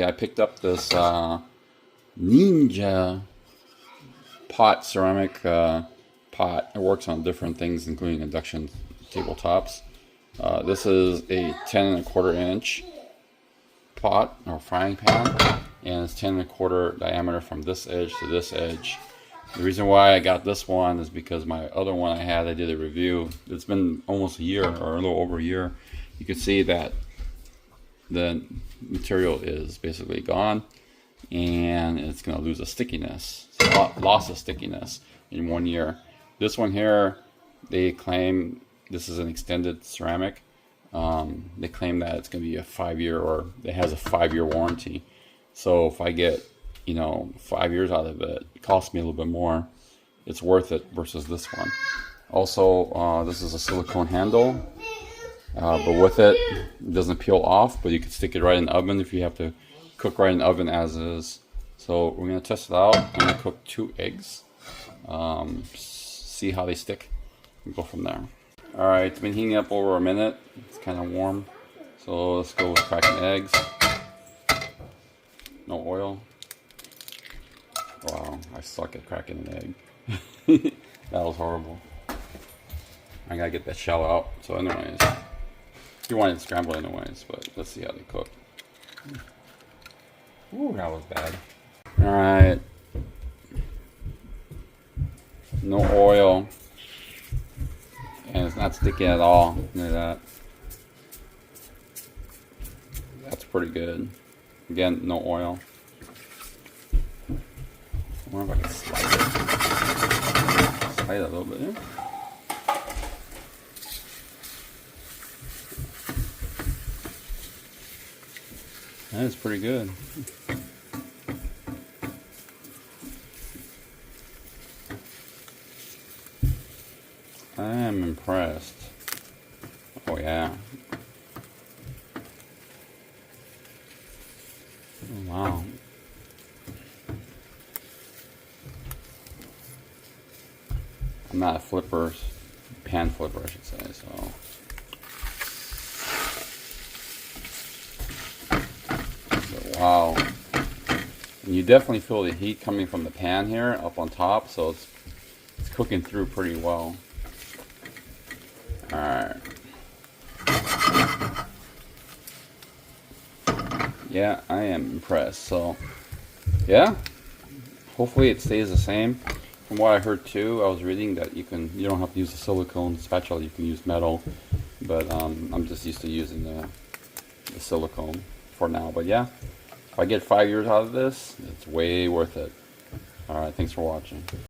I picked up this Ninja pot, ceramic pot. It works on different things, including induction tabletops. This is a 10 1/4 inch pot or frying pan, and it's 10 1/4 diameter from this edge to this edge. The reason why I got this one is because my other one I did a review. It's been almost a year or a little over a year. You can see that the material is basically gone and it's going to lose a stickiness. So loss of stickiness in 1 year. This one here, they claim this is an extended ceramic. They claim that it's going to be a 5-year, or it has a 5-year warranty. So if I get 5 years out of it, it costs me a little bit more. It's worth it versus this one. Also, this is a silicone handle. But with it, it doesn't peel off, but you can stick it right in the oven if you have to cook right in the oven as is. So we're going to test it out. I'm going to cook 2 eggs, see how they stick, and go from there. Alright, it's been heating up over a minute. It's kind of warm. So let's go with cracking eggs. No oil. Wow, I suck at cracking an egg. That was horrible. I gotta get that shell out. So anyways, you want it scrambled anyways, but let's see how they cook. Ooh, that was bad. Alright. No oil. And it's not sticky at all. Look at that. That's pretty good. Again, no oil. I wonder if I can slide it. Slide it a little bit. Yeah? That is pretty good. I am impressed. Oh yeah. Oh, wow. I'm not a pan flipper I should say, so. But wow. And you definitely feel the heat coming from the pan here up on top, so it's cooking through pretty well. Alright. Yeah, I am impressed. So, yeah. Hopefully it stays the same. From what I heard too, I was reading that you don't have to use a silicone spatula, you can use metal. But I'm just used to using the silicone for now. But yeah, if I get 5 years out of this, it's way worth it. Alright, thanks for watching.